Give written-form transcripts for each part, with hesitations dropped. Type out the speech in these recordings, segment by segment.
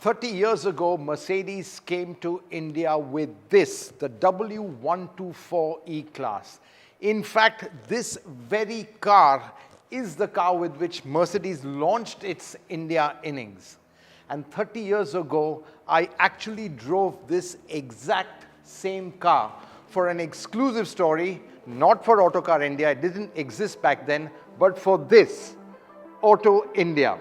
30 years ago, Mercedes came to India with this, the W124 E-Class. In fact, this very car is the car with which Mercedes launched its India innings. And 30 years ago, I actually drove this exact same car for an exclusive story, not for Autocar India, it didn't exist back then, but for this, Auto India.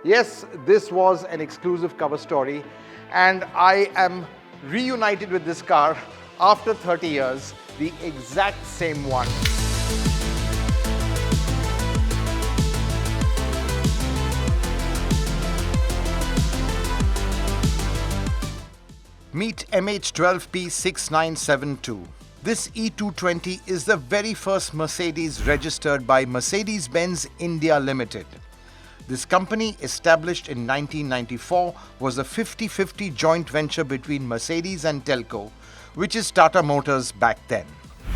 Yes, this was an exclusive cover story, and I am reunited with this car after 30 years, the exact same one. Meet MH12P6972. This E220 is the very first Mercedes registered by Mercedes-Benz India Limited. This company, established in 1994, was a 50-50 joint venture between Mercedes and Telco, which is Tata Motors back then.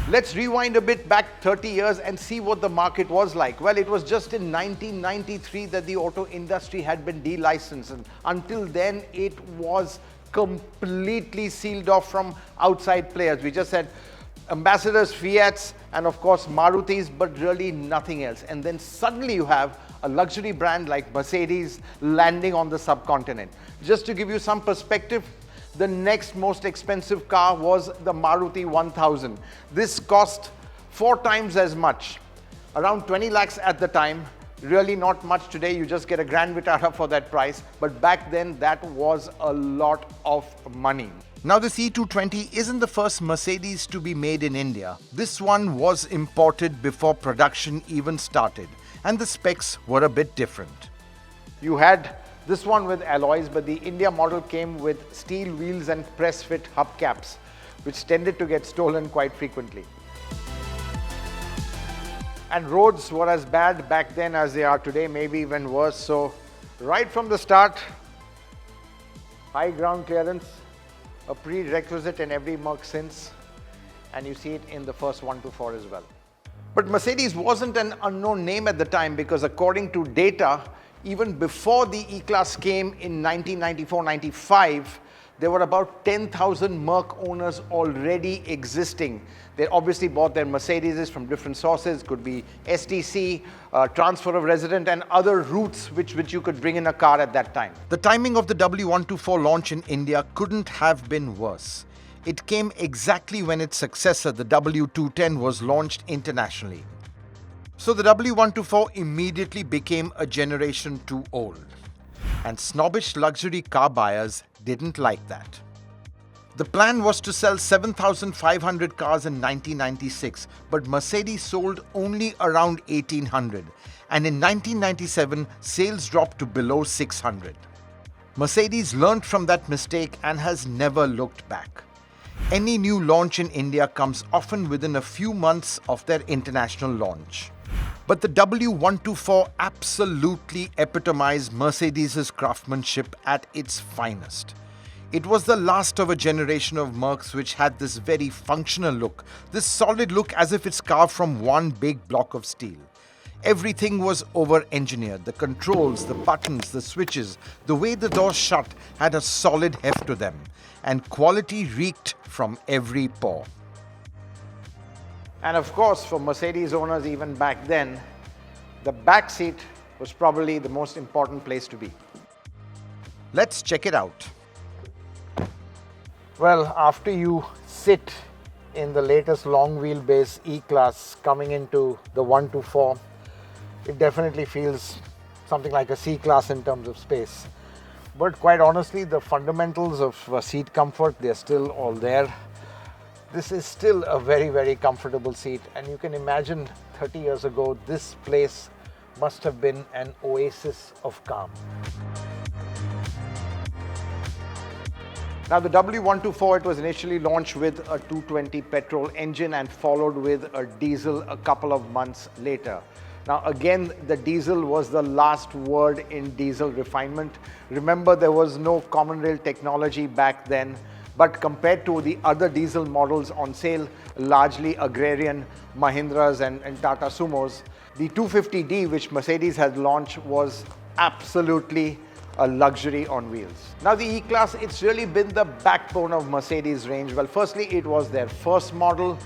Let's rewind a bit back 30 years and see what the market was like. Well, it was just in 1993 that the auto industry had been delicensed, and until then it was completely sealed off from outside players. We just had ambassadors, Fiats, and of course Marutis, but really nothing else. And then suddenly you have a luxury brand like Mercedes landing on the subcontinent. Just to give you some perspective, the next most expensive car was the Maruti 1000. This cost 4 times as much, around 20 lakhs at the time. Really not much today, you just get a Grand Vitara for that price, but back then that was a lot of money. Now this E220 isn't the first Mercedes to be made in India. This one was imported before production even started, and the specs were a bit different. You had this one with alloys, but the India model came with steel wheels and press-fit hubcaps, which tended to get stolen quite frequently. And roads were as bad back then as they are today, maybe even worse. So right from the start, high ground clearance, a prerequisite in every Merc since, and you see it in the first 124 as well. But Mercedes wasn't an unknown name at the time, because according to data, even before the E-Class came in 1994-95, there were about 10,000 Merc owners already existing. They obviously bought their Mercedes from different sources, could be STC, transfer of resident, and other routes which you could bring in a car at that time. The timing of the W124 launch in India couldn't have been worse. It came exactly when its successor, the W210, was launched internationally. So the W124 immediately became a generation too old. And snobbish luxury car buyers didn't like that. The plan was to sell 7,500 cars in 1996, but Mercedes sold only around 1,800, and in 1997 sales dropped to below 600. Mercedes learned from that mistake and has never looked back. Any new launch in India comes often within a few months of their international launch. But the W124 absolutely epitomized Mercedes' craftsmanship at its finest. It was the last of a generation of Mercs which had this very functional look, this solid look as if it's carved from one big block of steel. Everything was over-engineered. The controls, the buttons, the switches, the way the doors shut had a solid heft to them, and quality reeked from every pore. And of course, for Mercedes owners even back then, the back seat was probably the most important place to be. Let's check it out. Well, after you sit in the latest long wheelbase E-Class coming into the 124, it definitely feels something like a C-Class in terms of space. But quite honestly, the fundamentals of seat comfort, they're still all there. This is still a very, very comfortable seat, and you can imagine 30 years ago, this place must have been an oasis of calm. Now the W124, it was initially launched with a 220 petrol engine and followed with a diesel a couple of months later. Now again, the diesel was the last word in diesel refinement. Remember, there was no common rail technology back then, but compared to the other diesel models on sale, largely agrarian Mahindras and Tata Sumos, the 250D, which Mercedes had launched, was absolutely a luxury on wheels. Now the E-Class, it's really been the backbone of Mercedes range. Well, firstly, it was their first model.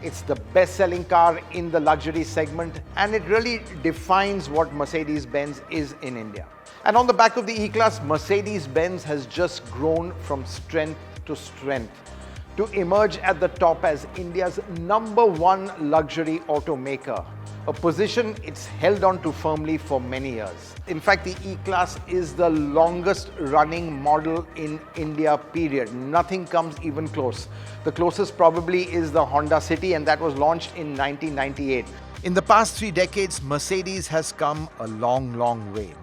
It's the best-selling car in the luxury segment, and it really defines what Mercedes-Benz is in India. And on the back of the E-Class, Mercedes-Benz has just grown from strength to strength to emerge at the top as India's #1 luxury automaker, a position it's held on to firmly for many years. In fact, the E-Class is the longest running model in India, period. Nothing comes even close. The closest probably is the Honda City, and that was launched in 1998. In the past 3 decades, Mercedes has come a long, long way.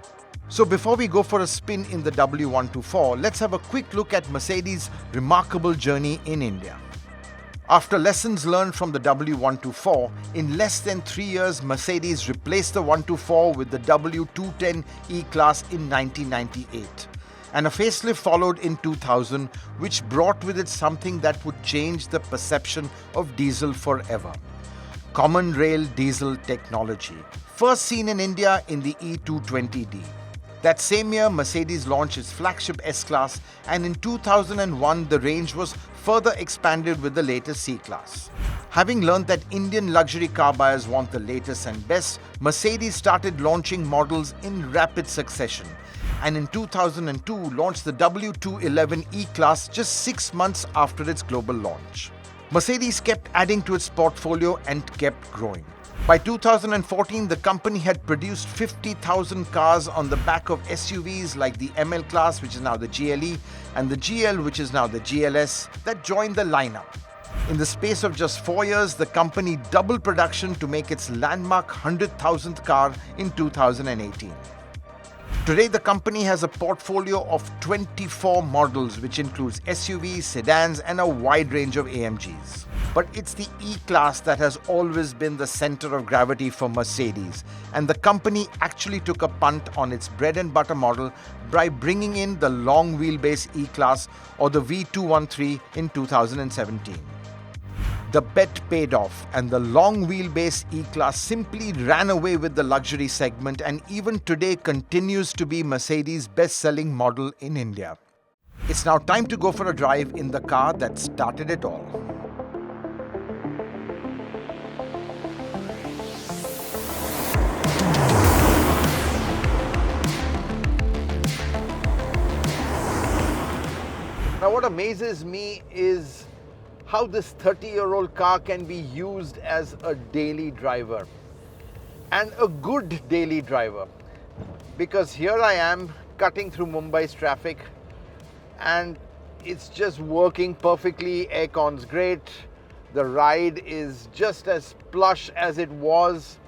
So before we go for a spin in the W124, let's have a quick look at Mercedes' remarkable journey in India. After lessons learned from the W124, in less than 3 years, Mercedes replaced the 124 with the W210 E-Class in 1998. And a facelift followed in 2000, which brought with it something that would change the perception of diesel forever. Common rail diesel technology, first seen in India in the E220D. That same year, Mercedes launched its flagship S-Class, and in 2001, the range was further expanded with the latest C-Class. Having learned that Indian luxury car buyers want the latest and best, Mercedes started launching models in rapid succession, and in 2002 launched the W211 E-Class just 6 months after its global launch. Mercedes kept adding to its portfolio and kept growing. By 2014, the company had produced 50,000 cars on the back of SUVs like the ML Class, which is now the GLE, and the GL, which is now the GLS, that joined the lineup. In the space of just 4 years, the company doubled production to make its landmark 100,000th car in 2018. Today, the company has a portfolio of 24 models, which includes SUVs, sedans, and a wide range of AMGs. But it's the E-Class that has always been the center of gravity for Mercedes, and the company actually took a punt on its bread and butter model by bringing in the long wheelbase E-Class, or the V213, in 2017. The bet paid off, and the long wheelbase E-Class simply ran away with the luxury segment, and even today continues to be Mercedes' best-selling model in India. It's now time to go for a drive in the car that started it all. Now, what amazes me is how this 30-year-old car can be used as a daily driver, and a good daily driver, because here I am cutting through Mumbai's traffic and it's just working perfectly. Aircon's great, the ride is just as plush as it was,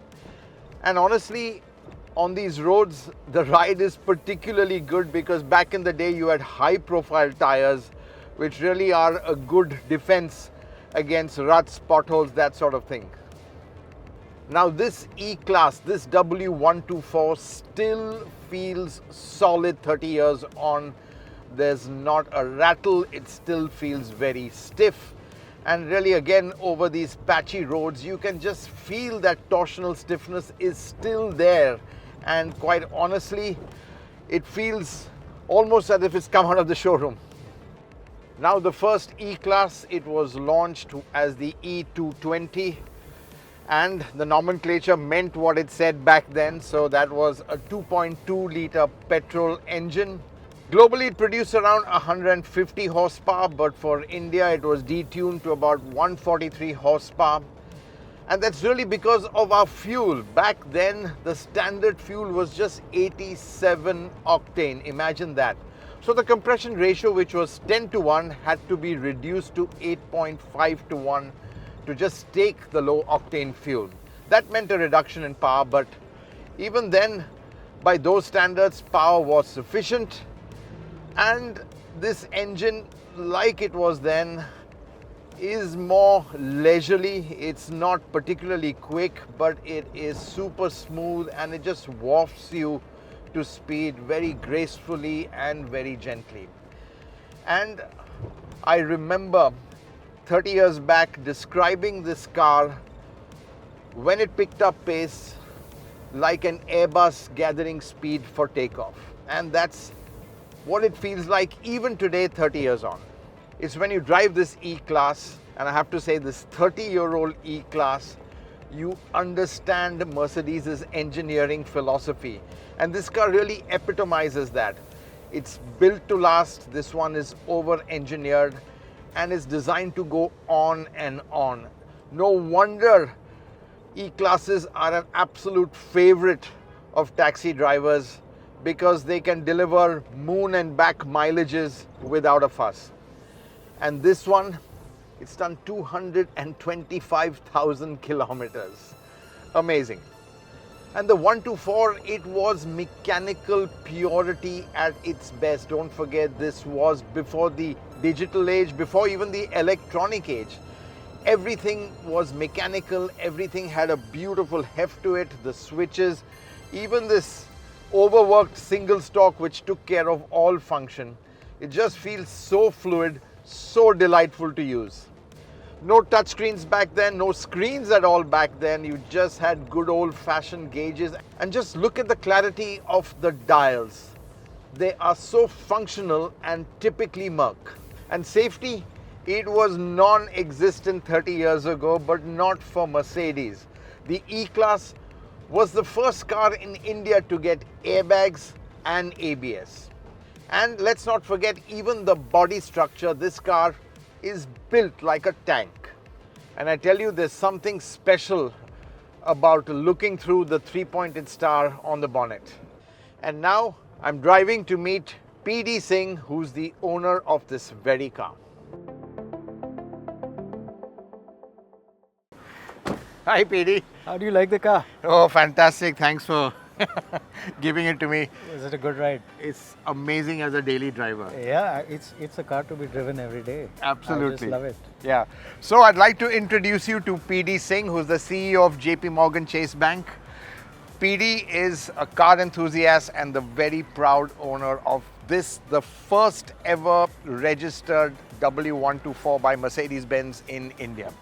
and honestly, on these roads the ride is particularly good because back in the day you had high profile tires, which really are a good defense against ruts, potholes, that sort of thing. Now this E-Class, this W124 still feels solid 30 years on. There's not a rattle, it still feels very stiff. And really again, over these patchy roads, you can just feel that torsional stiffness is still there. And quite honestly, it feels almost as if it's come out of the showroom. Now the first E-Class, it was launched as the E220, and the nomenclature meant what it said back then. So that was a 2.2 litre petrol engine. Globally it produced around 150 horsepower, but for India it was detuned to about 143 horsepower. And that's really because of our fuel. Back then the standard fuel was just 87 octane, imagine that. So the compression ratio, which was 10:1, had to be reduced to 8.5:1 to just take the low octane fuel. That meant a reduction in power, but even then, by those standards, power was sufficient. And this engine, like it was then, is more leisurely. It's not particularly quick, but it is super smooth and it just wafts you to speed very gracefully and very gently. And I remember 30 years back describing this car when it picked up pace like an Airbus gathering speed for takeoff. And that's what it feels like even today, 30 years on. It's when you drive this E-Class, and I have to say this 30-year-old E-Class, you understand Mercedes' engineering philosophy. And this car really epitomizes that. It's built to last. This one is over-engineered and is designed to go on and on. No wonder E-Classes are an absolute favorite of taxi drivers, because they can deliver moon and back mileages without a fuss. And this one, it's done 225,000 kilometers. Amazing. And the 124, it was mechanical purity at its best. Don't forget, this was before the digital age, before even the electronic age. Everything was mechanical, everything had a beautiful heft to it, the switches, even this overworked single stalk which took care of all function. It just feels so fluid, so delightful to use. No touchscreens back then, no screens at all back then. You just had good old-fashioned gauges. And just look at the clarity of the dials. They are so functional and typically Merc. And safety, it was non-existent 30 years ago, but not for Mercedes. The E-Class was the first car in India to get airbags and ABS. And let's not forget even the body structure. This car is built like a tank. And I tell you, there's something special about looking through the three-pointed star on the bonnet. And now I'm driving to meet PD Singh, who's the owner of this very car. Hi PD. How do you like the car? Oh, fantastic. Thanks for giving it to me. Is it a good ride? It's amazing as a daily driver. Yeah, it's a car to be driven every day. Absolutely. I just love it. Yeah. So I'd like to introduce you to PD Singh, who's the CEO of JP Morgan Chase Bank. PD is a car enthusiast and the very proud owner of this, the first ever registered W124 by Mercedes-Benz in India.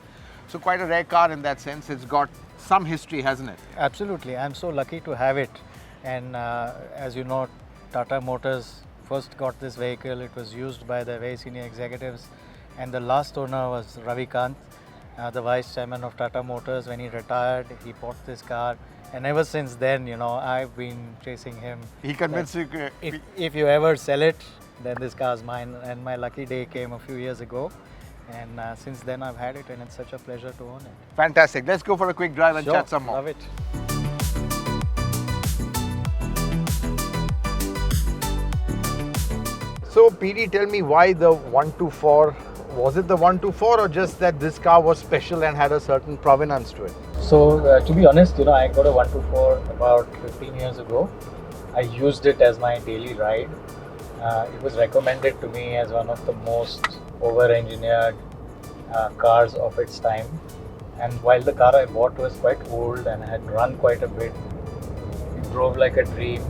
So quite a rare car in that sense. It's got some history, hasn't it? Absolutely. I'm so lucky to have it. And as you know, Tata Motors first got this vehicle. It was used by the very senior executives. And the last owner was Ravi Kant, the vice chairman of Tata Motors. When he retired, he bought this car. And ever since then, you know, I've been chasing him. He convinced you. If you ever sell it, then this car's mine. And my lucky day came a few years ago. And since then I've had it, and it's such a pleasure to own it. Fantastic. Let's go for a quick drive and Sure, chat some more. Love it. So PD, tell me why the 124? Was it the 124 or just that this car was special and had a certain provenance to it? So to be honest, you know, I got a 124 about 15 years ago. I used it as my daily ride. It was recommended to me as one of the most over-engineered cars of its time. And while the car I bought was quite old and had run quite a bit, it drove like a dream.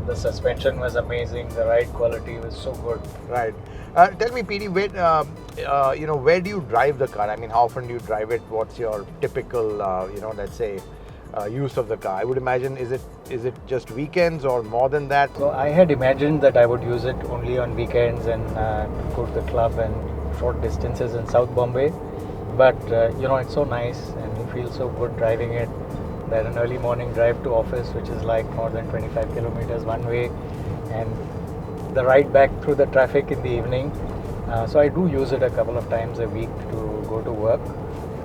The suspension was amazing. The ride quality was so good. Right. Tell me, PD, where do you drive the car? I mean, how often do you drive it? What's your typical, let's say, use of the car? I would imagine, is it just weekends or more than that? So I had imagined that I would use it only on weekends and go to the club and short distances in South Bombay. But it's so nice and you feel so good driving it. That an early morning drive to office, which is like more than 25 kilometers one way, and the ride back through the traffic in the evening. So I do use it a couple of times a week to go to work.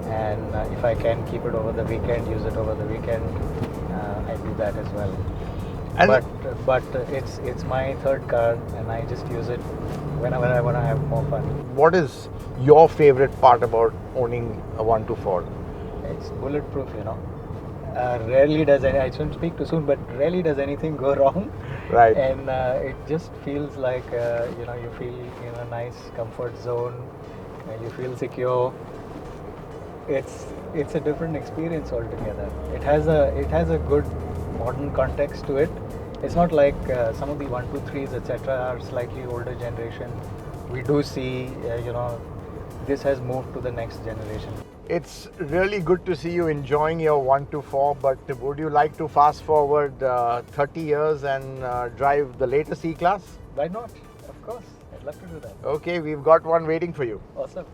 And if I can keep it over the weekend, use it over the weekend, I do that as well. And but it's my third car, and I just use it whenever I want to have more fun. What is your favorite part about owning a 124? It's bulletproof, you know. Rarely does I shouldn't speak too soon, but rarely does anything go wrong. Right. And it just feels like you feel in a nice comfort zone. You feel secure. It's a different experience altogether. It has a good modern context to it. It's not like some of the 123s, etc., are slightly older generation. We do see, this has moved to the next generation. It's really good to see you enjoying your 124, but would you like to fast forward 30 years and drive the latest E-Class? Why not? Of course, I'd love to do that. Okay, we've got one waiting for you. Awesome.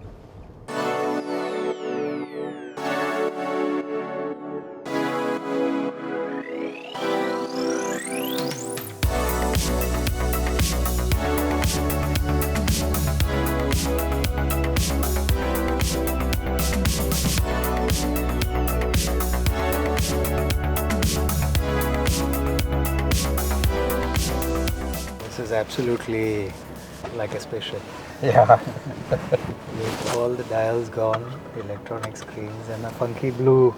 This is absolutely like a spaceship. Yeah. With all the dials gone, electronic screens, and a funky blue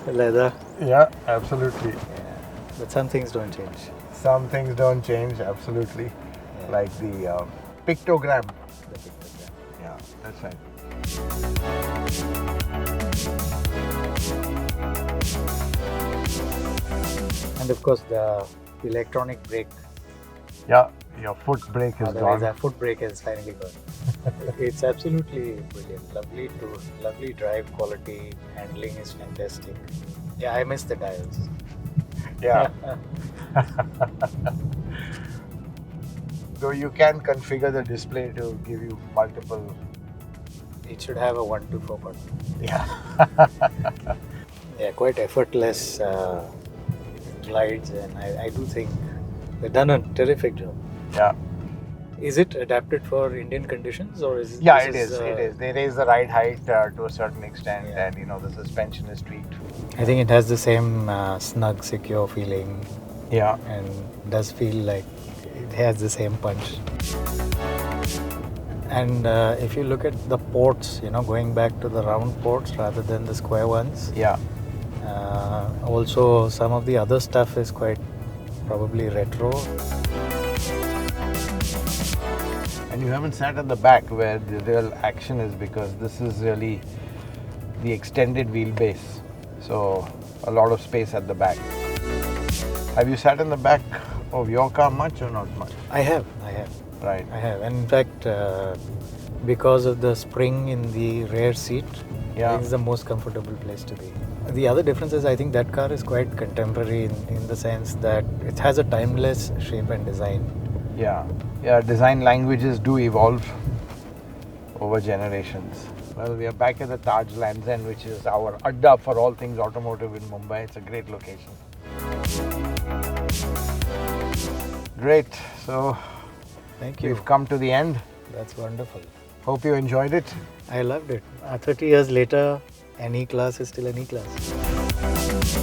leather. Yeah, absolutely. Yeah. But some things don't change. Some things don't change, absolutely. Yeah. Like the pictogram. The pictogram. Yeah, that's right. And of course, the electronic brake. Yeah, your foot brake is Otherwise, gone. our foot brake is finally gone. It's absolutely brilliant. Lovely drive quality. Handling is fantastic. Yeah, I miss the dials. Yeah. Though you can configure the display to give you multiple. It should have a 1-4 button. Yeah. Yeah, quite effortless glides, and I do think they've done a terrific job. Yeah. Is it adapted for Indian conditions, or is it? Yeah, it is. It is. They raise the ride height to a certain extent, Yeah. and the suspension is tweaked. I think it has the same snug, secure feeling, Yeah. and does feel like it has the same punch. And if you look at the ports, going back to the round ports rather than the square ones. Yeah. Also, some of the other stuff is quite probably retro. And you haven't sat at the back where the real action is, because this is really the extended wheelbase. So a lot of space at the back. Have you sat in the back of your car much or not much? I have. Right. I have. And in fact, because of the spring in the rear seat, Yeah. I think it's the most comfortable place to be. The other difference is I think that car is quite contemporary in the sense that it has a timeless shape and design. Yeah. Yeah, design languages do evolve over generations. Well, we are back at the Taj Lands End, which is our adda for all things automotive in Mumbai. It's a great location. Great. So Thank you. we've come to the end. That's wonderful. Hope you enjoyed it. I loved it. 30 years later, an E-Class is still an E-Class.